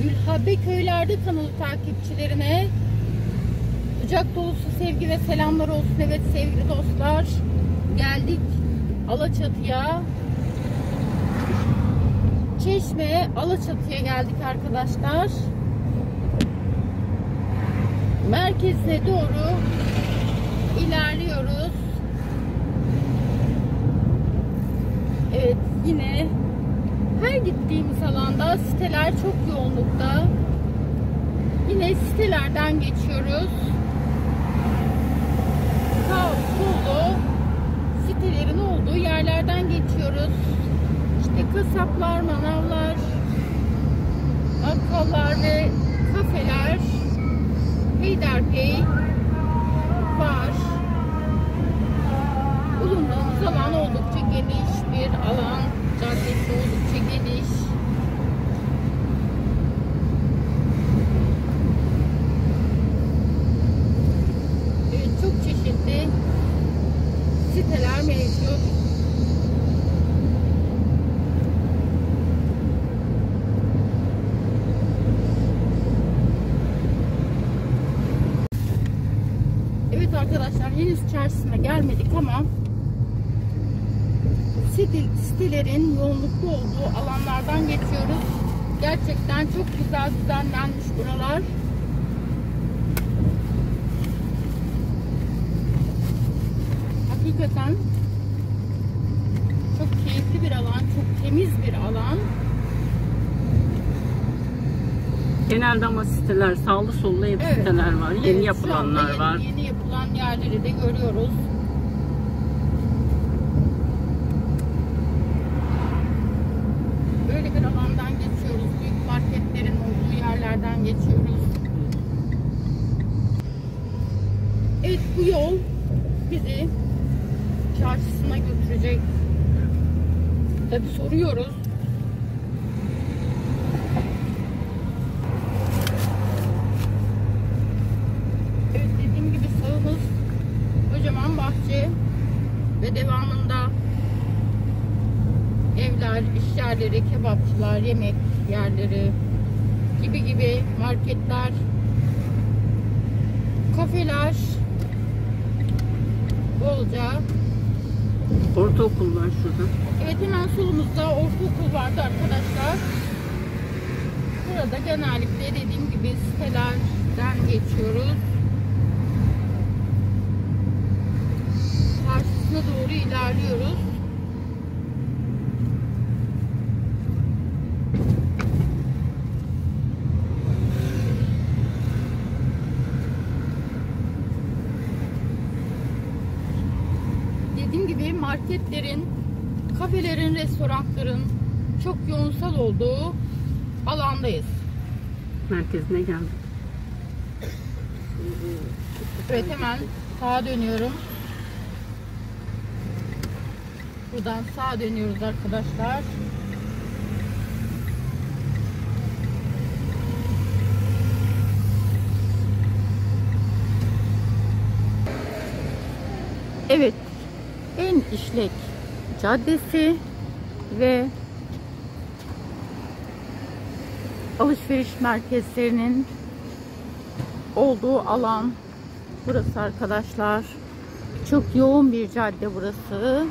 Gülhabbe Köylerde kanalı takipçilerine kucak dolusu sevgi ve selamlar olsun. Evet sevgili dostlar, geldik Alaçatı'ya. Çeşme Alaçatı'ya geldik arkadaşlar. Merkezine doğru ilerliyoruz. Evet, yine her gittiğimiz alanda siteler çok yoğunlukta. Yine sitelerden geçiyoruz. Sağ sollu sitelerin olduğu yerlerden geçiyoruz. İşte kasaplar, manavlar, bakkallar ve kafeler peyderpey var. Bulunduğumuz alan oldukça geniş bir alan. Caddesi oldukça geniş. Evet, çok çeşitli siteler mevcut. Evet arkadaşlar, henüz çarşısına gelmedik ama sitelerin yoğunluklu olduğu alanlardan geçiyoruz. Gerçekten çok güzel düzenlenmiş buralar. Hakikaten çok keyifli bir alan, çok temiz bir alan. Genelde ama siteler, sağlı sollu hep Evet. siteler var. Yeni Evet, yapılanlar var. Yeni yapılan yerleri de görüyoruz. Böyle bir alandan geçiyoruz. Büyük marketlerin olduğu yerlerden geçiyoruz. Evet, bu yol bizi çarşısına götürecek. Tabi soruyoruz. Evet, dediğim gibi sağımız kocaman bahçe ve devamında evler, iş yerleri, kebapçılar, yemek yerleri gibi marketler, kafeler bolca. Ortaokul var şurada. Evet, hemen solumuzda ortaokul vardı arkadaşlar. Burada genellikle dediğim gibi sitelerden geçiyoruz. Karşısına doğru ilerliyoruz. Dediğim gibi marketlerin, kafelerin, restoranların çok yoğunsal olduğu alandayız. Merkezine geldik. Evet, hemen sağa dönüyorum. Buradan sağa dönüyoruz arkadaşlar. Evet, en işlek caddesi ve alışveriş merkezlerinin olduğu alan burası arkadaşlar. Çok yoğun bir cadde burası.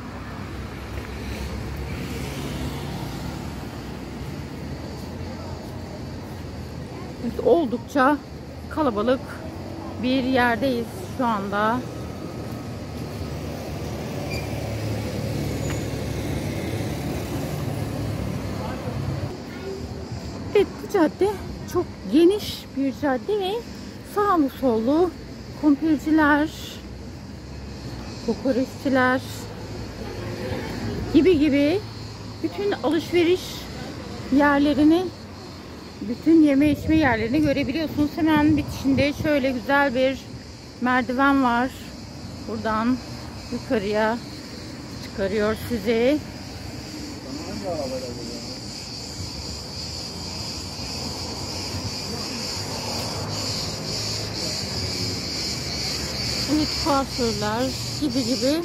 Evet, oldukça kalabalık bir yerdeyiz şu anda. Evet, bu cadde çok geniş bir cadde ve sağlı sollu kumpirciler, kokoreççiler gibi bütün alışveriş yerlerini, bütün yeme içme yerlerini görebiliyorsunuz. Hemen bitişinde şöyle güzel bir merdiven var. Buradan yukarıya çıkarıyor sizi. Evet, kuaförler gibi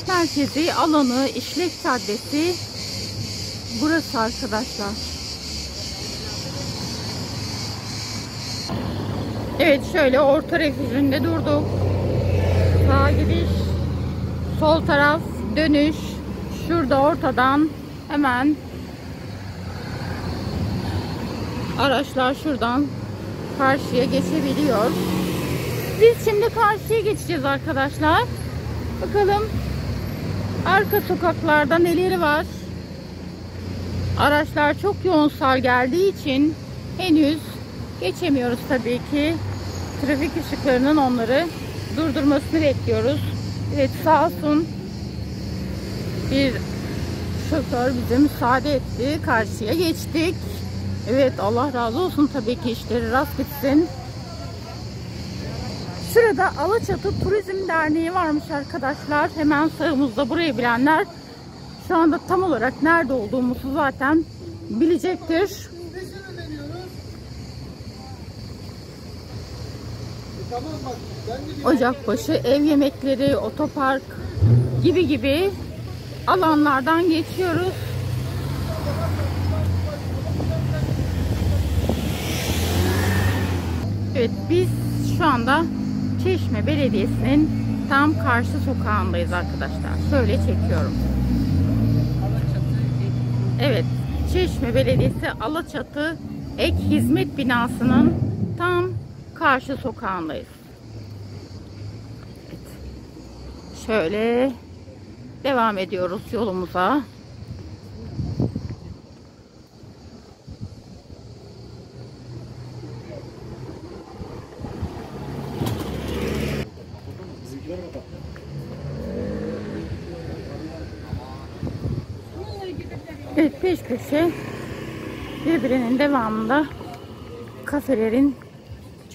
merkezi alanı, işlek caddesi burası arkadaşlar. Evet, şöyle orta refüjünde durduk. Sağa gidiş, sol taraf dönüş. Şurada ortadan hemen araçlar şuradan karşıya geçebiliyor. Biz şimdi karşıya geçeceğiz arkadaşlar. Bakalım arka sokaklarda neleri var. Araçlar çok yoğunsal geldiği için henüz geçemiyoruz tabii ki. Trafik ışıklarının onları durdurmasını bekliyoruz. Evet, sağ olsun bir şoför bize müsaade etti. Karşıya geçtik. Evet, Allah razı olsun, tabii ki işleri rast gitsin. Şurada Alaçatı Turizm Derneği varmış arkadaşlar. Hemen sağımızda, burayı bilenler şu anda tam olarak nerede olduğumuzu zaten bilecektir. Ocakbaşı, ev yemekleri, otopark gibi alanlardan geçiyoruz. Evet, biz şu anda Çeşme Belediyesi'nin tam karşı sokağındayız arkadaşlar. Şöyle çekiyorum. Evet, Çeşme Belediyesi Alaçatı Ek Hizmet Binası'nın tam karşı sokağındayız. Evet. Şöyle devam ediyoruz yolumuza. Evet, peş peşe birbirinin devamında kafelerin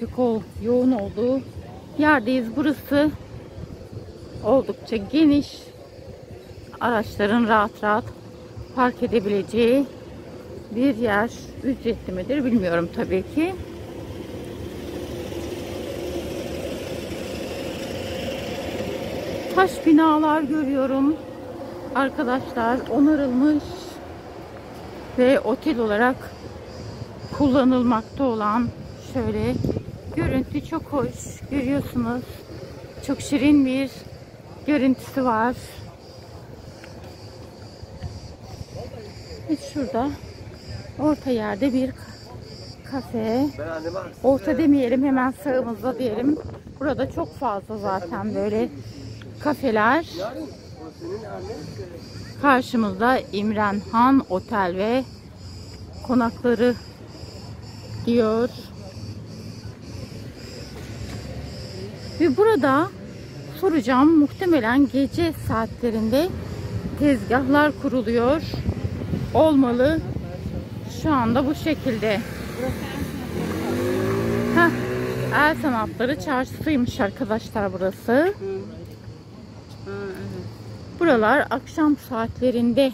çok yoğun olduğu yerdeyiz. Burası oldukça geniş. Araçların rahat rahat park edebileceği bir yer. Ücretli midir bilmiyorum tabii ki. Taş binalar görüyorum arkadaşlar, onarılmış ve otel olarak kullanılmakta olan. Şöyle görüntü çok hoş, görüyorsunuz. Çok şirin bir görüntüsü var. Evet, şurada orta yerde bir kafe. Orta demeyelim, hemen sağımızda diyelim. Burada çok fazla zaten böyle kafeler. Karşımızda İmren Han Otel ve Konakları diyor. Ve burada soracağım, muhtemelen gece saatlerinde tezgahlar kuruluyor olmalı. Şu anda bu şekilde. Heh, El Sanatları Çarşısıymış arkadaşlar burası. Buralar akşam saatlerinde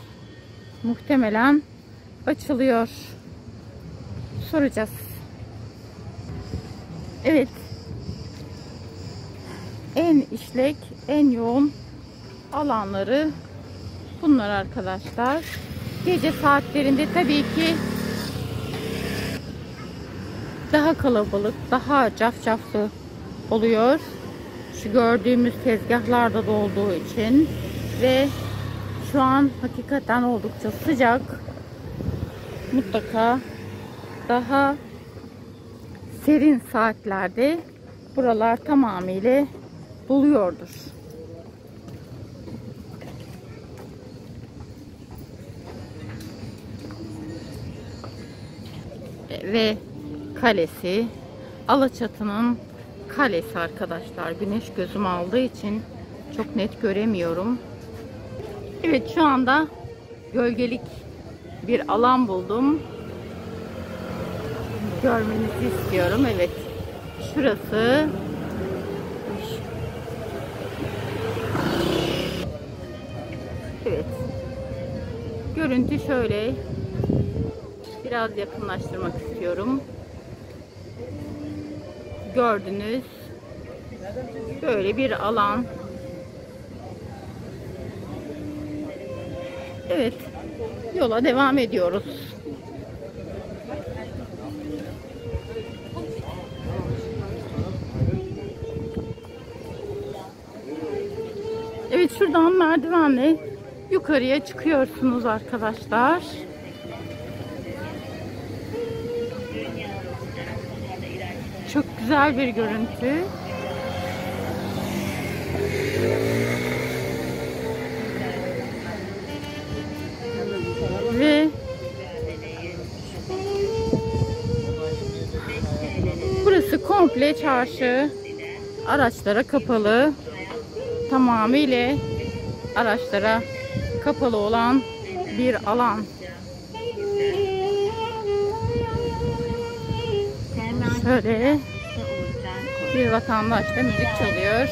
muhtemelen açılıyor. Soracağız. Evet. En işlek, en yoğun alanları bunlar arkadaşlar. Gece saatlerinde tabii ki daha kalabalık, daha cafcaflı oluyor. Şu gördüğümüz tezgahlarda da olduğu için ve şu an hakikaten oldukça sıcak. Mutlaka daha serin saatlerde buralar tamamıyla doluyordur. Ve kalesi, Alaçatı'nın kalesi arkadaşlar. Güneş gözüm aldığı için çok net göremiyorum. Evet, şu anda gölgelik bir alan buldum. Görmenizi istiyorum. Evet, şurası. Evet, görüntü şöyle. Biraz yakınlaştırmak istiyorum. Gördünüz, böyle bir alan. Evet, yola devam ediyoruz. buradan merdivenle yukarıya çıkıyorsunuz arkadaşlar. Çok güzel bir görüntü. Ve burası komple çarşı. Araçlara kapalı. Tamamıyla araçlara kapalı olan bir alan. Şöyle bir vatandaş da müzik çalıyor.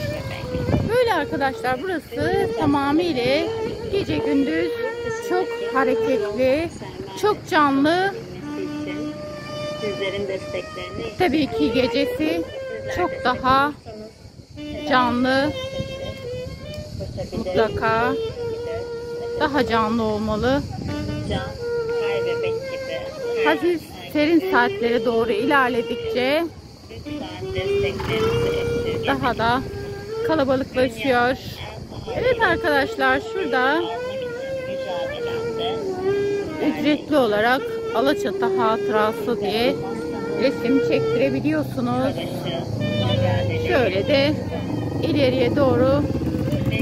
Böyle arkadaşlar, burası tamamıyla gece gündüz çok hareketli, çok canlı. Tabii ki gecesi çok daha canlı. Mutlaka daha canlı olmalı. Hafif serin saatlere doğru ilerledikçe daha da kalabalıklaşıyor. Evet arkadaşlar, şurada ücretli olarak Alaçatı Hatırası diye resim çektirebiliyorsunuz. Şöyle de ileriye doğru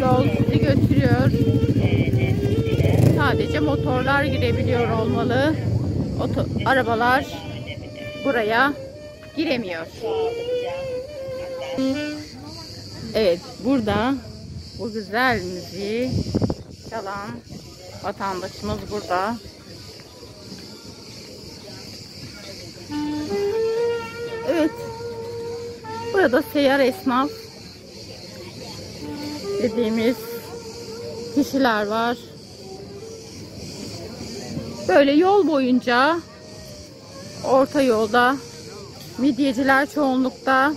yol sizi götürüyor. Sadece motorlar girebiliyor olmalı. Arabalar buraya giremiyor. Evet, burada bu güzel müziği çalan vatandaşımız burada. Evet, burada seyyar esnaf dediğimiz kişiler var. Böyle yol boyunca, orta yolda midyeciler çoğunlukta.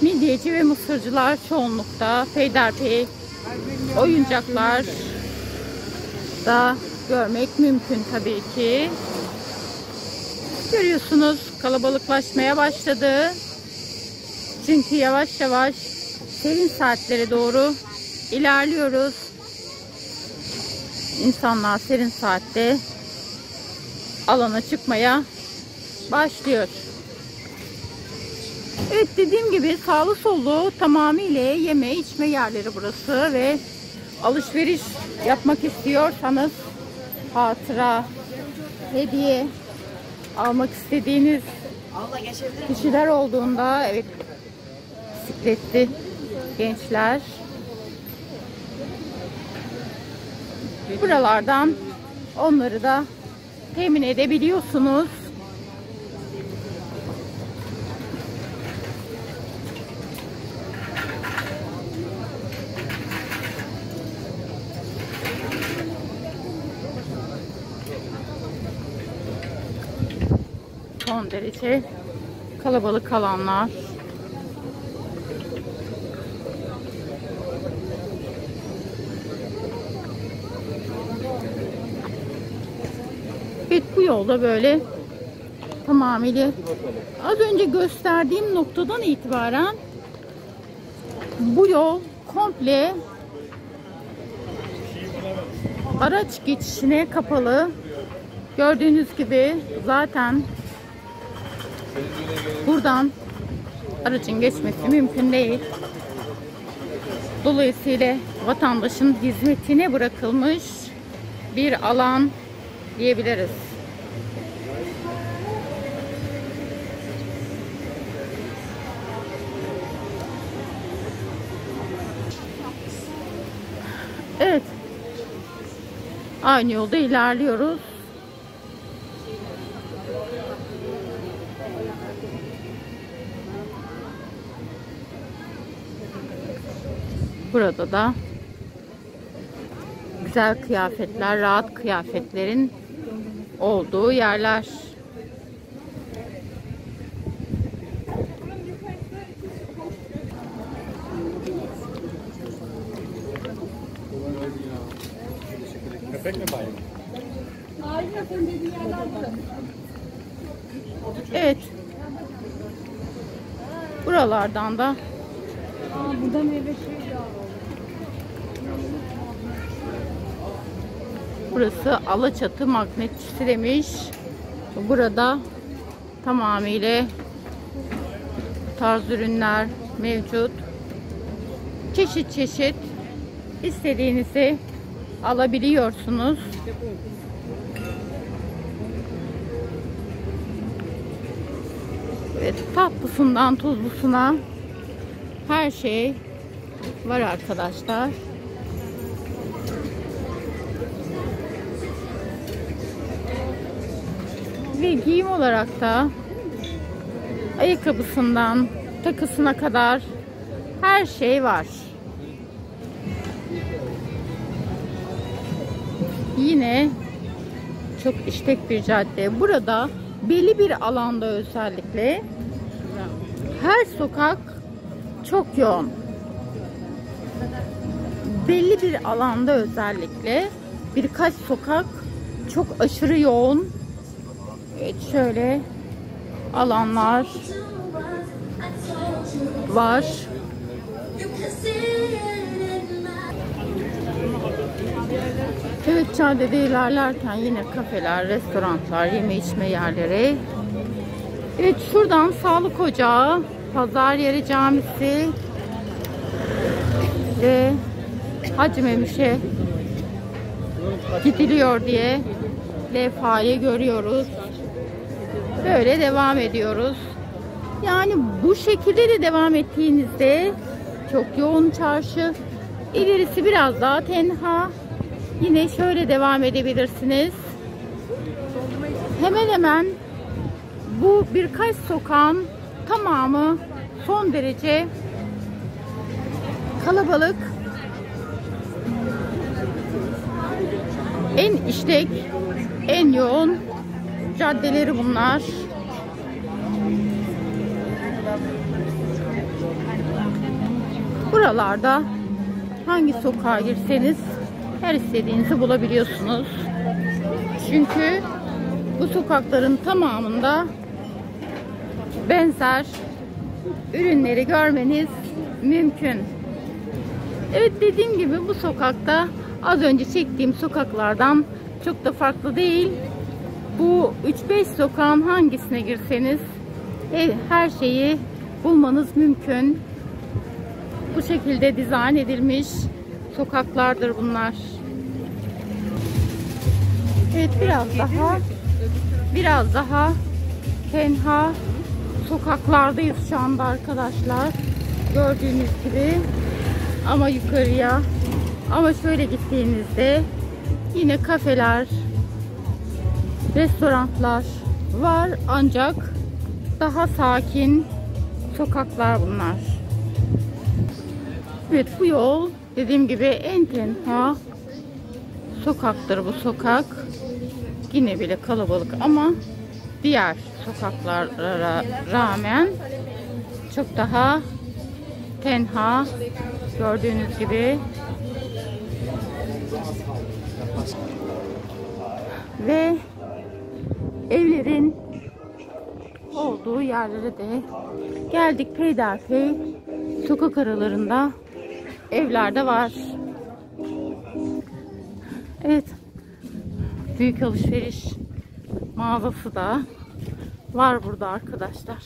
Midyeci ve mısırcılar çoğunlukta. Peyderpey oyuncaklar da görmek mümkün tabii ki. Görüyorsunuz, kalabalıklaşmaya başladı. Çünkü yavaş yavaş serin saatlere doğru ilerliyoruz. İnsanlar serin saatte alana çıkmaya başlıyor. Evet, dediğim gibi sağlı sollu tamamıyla yeme içme yerleri burası ve alışveriş yapmak istiyorsanız, hatıra, hediye almak istediğiniz kişiler olduğunda, evet, bisikletli gençler buralardan onları da temin edebiliyorsunuz. Son derece kalabalık alanlar. Evet, bu yolda böyle tamamıyla az önce gösterdiğim noktadan itibaren bu yol komple araç geçişine kapalı. Gördüğünüz gibi zaten buradan aracın geçmesi mümkün değil. Dolayısıyla vatandaşın hizmetine bırakılmış bir alan diyebiliriz. Evet. Aynı yolda ilerliyoruz. Burada da güzel kıyafetler, rahat kıyafetlerin olduğu yerler. Evet. Buralardan da Burada meyve suyu da var. Burası Alaçatı Magnetçisi demiş. Burada tamamıyla tarz ürünler mevcut. Çeşit çeşit istediğinizi alabiliyorsunuz. Evet, tatlısından tuzlusuna her şey var arkadaşlar. Ve giyim olarak da ayakkabısından takısına kadar her şey var. Yine çok işlek bir cadde. Burada belli bir alanda özellikle her sokak çok yoğun. Belli bir alanda özellikle birkaç sokak çok aşırı yoğun. Evet, şöyle alanlar var. Evet, caddede ilerlerken yine kafeler, restoranlar, yeme içme yerleri. Evet, şuradan sağlık ocağı, pazar yeri camisi ve Hacı Memiş'e gidiliyor diye levhayı görüyoruz. Böyle devam ediyoruz. Yani bu şekilde de devam ettiğinizde çok yoğun çarşı. İlerisi biraz daha tenha. Yine şöyle devam edebilirsiniz. Hemen hemen bu birkaç sokağın tamamı son derece kalabalık. En işlek, en yoğun caddeleri bunlar. Buralarda hangi sokağa girseniz her istediğinizi bulabiliyorsunuz. Çünkü bu sokakların tamamında benzer ürünleri görmeniz mümkün. Evet, dediğim gibi bu sokakta az önce çektiğim sokaklardan çok da farklı değil. Bu 3-5 sokağın hangisine girseniz her şeyi bulmanız mümkün. Bu şekilde dizayn edilmiş sokaklardır bunlar. Evet, biraz daha tenha sokaklardayız şu anda arkadaşlar. Gördüğünüz gibi. Ama yukarıya, ama şöyle gittiğinizde yine kafeler, restoranlar var, ancak daha sakin sokaklar bunlar. Evet, bu yol dediğim gibi en tenha sokaktır bu sokak. Yine bile kalabalık ama diğer sokaklara rağmen çok daha tenha, gördüğünüz gibi. Ve evlerin olduğu yerlere de geldik. Peyderpey sokak aralarında evler de var. Evet, büyük alışveriş mağazası da var burada arkadaşlar.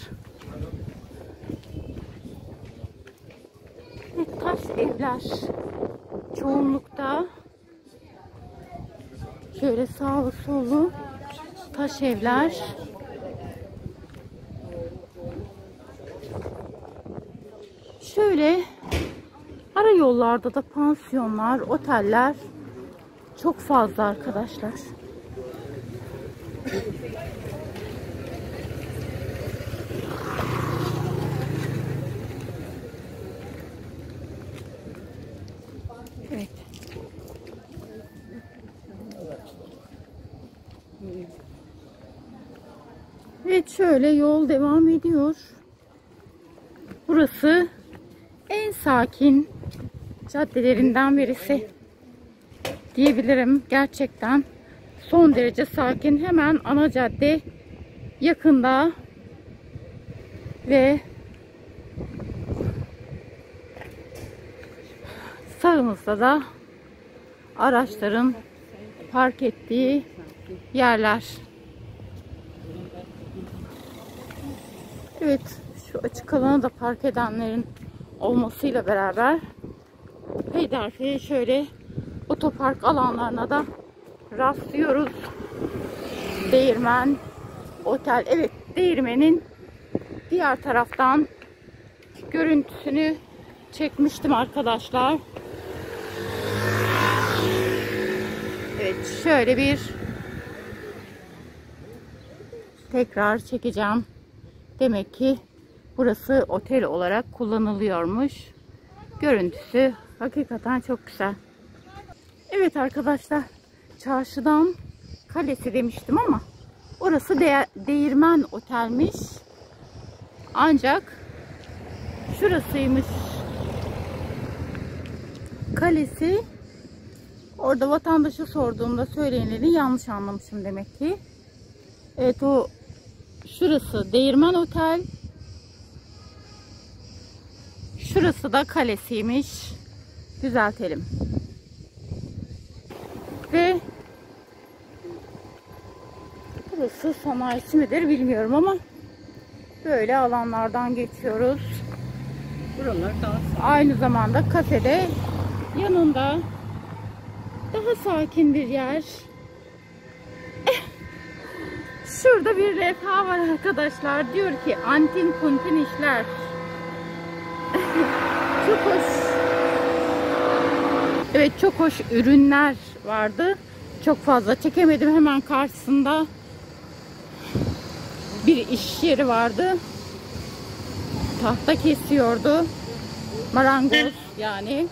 Evet, taş evler çoğunlukta. Şöyle sağlı sollu taş evler. Şöyle ara yollarda da pansiyonlar, oteller çok fazla arkadaşlar. Evet. Evet, şöyle yol devam ediyor. Burası en sakin caddelerinden birisi diyebilirim. Gerçekten son derece sakin. Hemen ana cadde yakında ve Sağımızda da araçların park ettiği yerler. Evet, şu açık alana da park edenlerin olmasıyla beraber peyderpey şöyle otopark alanlarına da rastlıyoruz. Değirmen Otel. Evet, Değirmen'in diğer taraftan görüntüsünü çekmiştim arkadaşlar. Evet, şöyle bir tekrar çekeceğim. Demek ki burası otel olarak kullanılıyormuş. Görüntüsü hakikaten çok güzel. Evet arkadaşlar, çarşıdan kalesi demiştim ama orası Değirmen Otel'miş. Ancak şurasıymış kalesi. Orada vatandaşa sorduğumda söyleneni yanlış anlamışım demek ki. Evet, o şurası Değirmen Otel. Şurası da kalesiymiş. Düzeltelim. Ve burası sanayisi midir bilmiyorum ama böyle alanlardan geçiyoruz. Buralar daha sakin. Aynı zamanda kafede yanında daha sakin bir yer. Şurada bir levha var arkadaşlar. Diyor ki antin kuntin işler. Çok hoş. Evet, çok hoş ürünler vardı. Çok fazla çekemedim. Hemen karşısında bir iş yeri vardı. Tahta kesiyordu. Marangoz yani.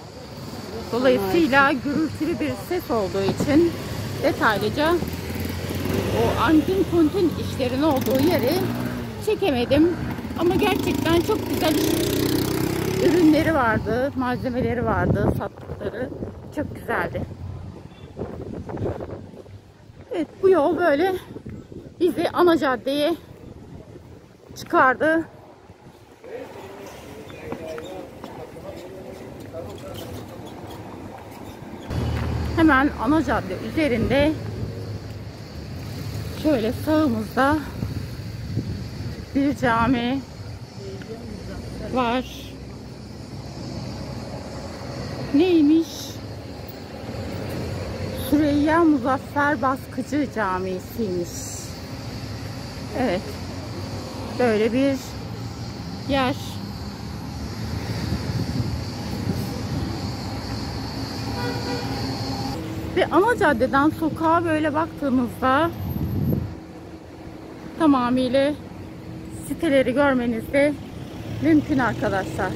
Dolayısıyla gürültülü bir ses olduğu için detaylıca o antin kuntin işlerin olduğu yeri çekemedim. Ama gerçekten çok güzel ürünleri vardı, malzemeleri vardı, sattıkları çok güzeldi. Evet, bu yol böyle bizi ana caddeye çıkardı. Hemen ana cadde üzerinde şöyle sağımızda bir cami var. Neymiş? Süreyya Muzaffer Baskıcı Camisi'ymiş. Evet. Böyle bir yer. Ve ana caddeden sokağa böyle baktığımızda tamamıyla siteleri görmeniz de mümkün arkadaşlar.